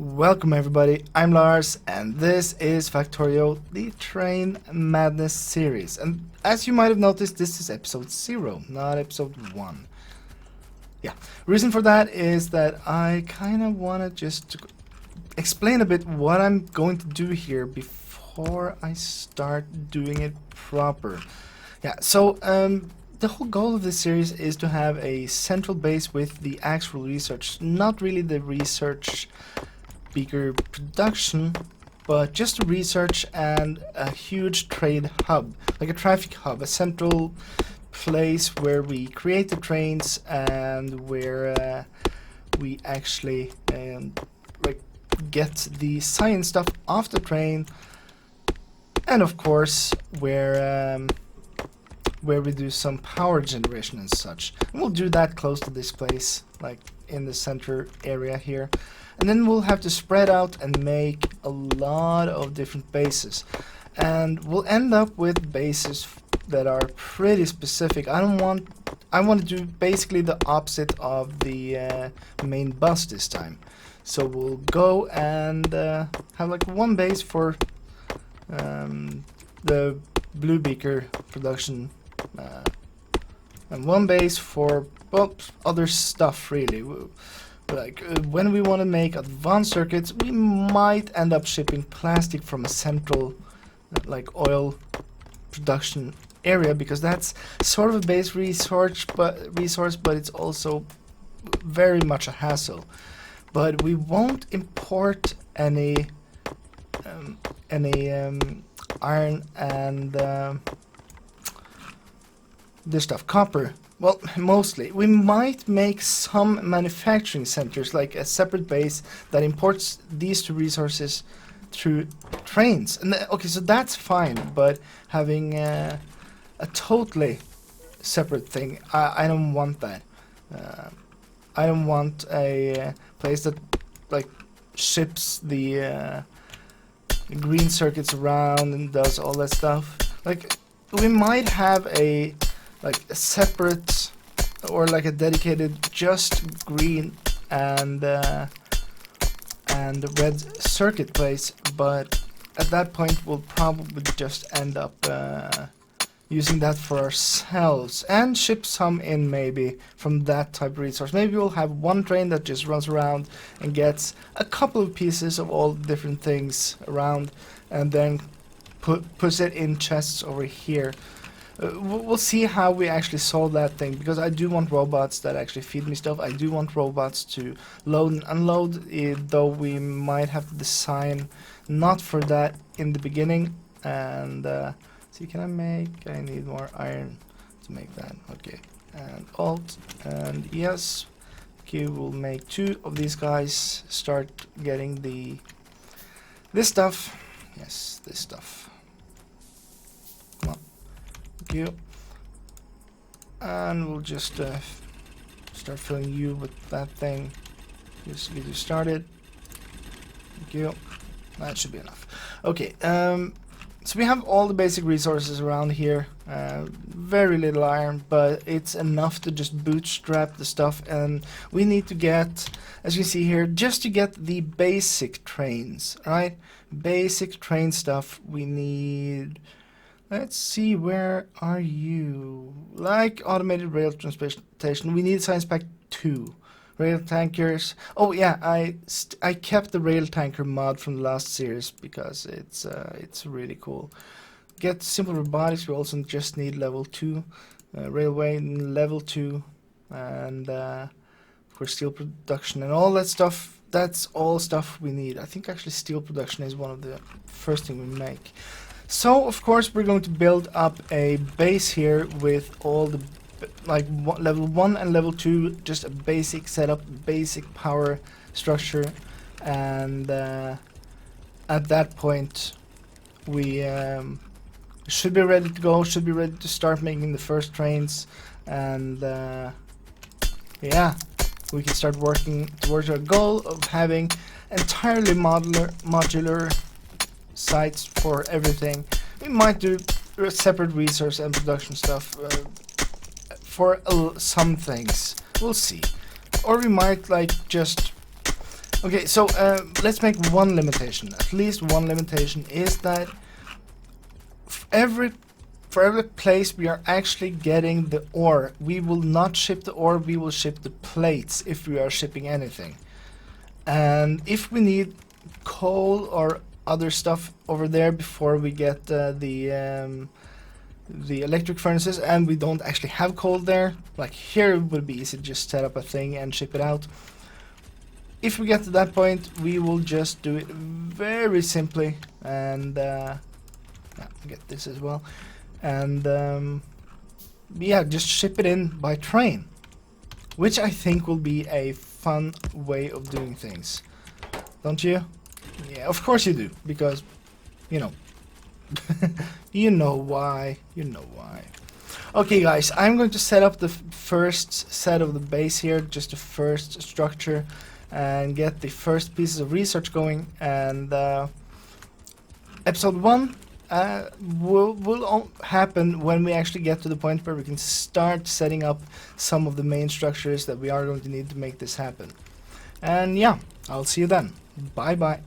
Welcome everybody, I'm Lars and this is Factorio, the Train Madness series. And as you might have noticed, this is episode 0, not episode 1. Yeah, reason for that is that I kind of want to just explain a bit what I'm going to do here before I start doing it proper. Yeah, so the whole goal of this series is to have a central base with the actual research, not really the research beaker production, but just research and a huge trade hub, like a traffic hub, a central place where we create the trains and where we actually like get the science stuff off the train, and of course where we do some power generation and such. And we'll do that close to this place, like in the center area here. And then we'll have to spread out and make a lot of different bases. And we'll end up with bases that are pretty specific. I want to do basically the opposite of the main bus this time. So we'll go and have like one base for the blue beaker production, and one base for, well, other stuff really. Like when we want to make advanced circuits, we might end up shipping plastic from a central like oil production area, because that's sort of a base resource, but it's also very much a hassle. But we won't import any iron and this stuff, copper. Well, mostly. We might make some manufacturing centers, like a separate base that imports these two resources through trains. And okay, so that's fine, but having a totally separate thing, I don't want that. I don't want a place that like ships the green circuits around and does all that stuff. Like, we might have a separate or like a dedicated just green and red circuit place, but at that point we'll probably just end up using that for ourselves and ship some in maybe from that type of resource. Maybe we'll have one train that just runs around and gets a couple of pieces of all different things around, and then puts it in chests over here. We'll see how we actually solve that thing, because I do want robots that actually feed me stuff. I do want robots to load and unload, though we might have to design not for that in the beginning. And see, can I need more iron to make that. Okay, and alt and yes. Okay, we'll make 2 of these guys, start getting this stuff. Yes, this stuff. You, and we'll just start filling you with that thing. Just get you started. Thank you. That should be enough. Okay, so we have all the basic resources around here. Very little iron, but it's enough to just bootstrap the stuff. And we need to get, as you see here, just to get the basic trains, right? Basic train stuff, we need... Let's see, where are you? Like automated rail transportation, we need science pack 2. Rail tankers. Oh yeah, I kept the rail tanker mod from the last series because it's really cool. Get simple robotics. We also just need level 2. Railway level 2, and for steel production and all that stuff. That's all stuff we need. I think actually steel production is one of the first thing we make. So of course we're going to build up a base here with all the level 1 and level 2, just a basic setup, basic power structure, and at that point we should be ready to go, should be ready to start making the first trains, and yeah, we can start working towards our goal of having entirely modular sites for everything. We might do separate resource and production stuff for some things. We'll see. Or we might like just Okay, so let's make one limitation. At least one limitation is that for every place we are actually getting the ore, we will not ship the ore, we will ship the plates if we are shipping anything. And if we need coal or other stuff over there before we get the electric furnaces, and we don't actually have coal there, like here it would be easy to just set up a thing and ship it out. If we get to that point, we will just do it very simply, and get this as well, and yeah, just ship it in by train, which I think will be a fun way of doing things, don't you? Yeah, of course you do, because you know. You know why. You know why. Okay, guys, I'm going to set up the first set of the base here, just the first structure, and get the first pieces of research going. And episode 1 will happen when we actually get to the point where we can start setting up some of the main structures that we are going to need to make this happen. And yeah, I'll see you then. Bye bye.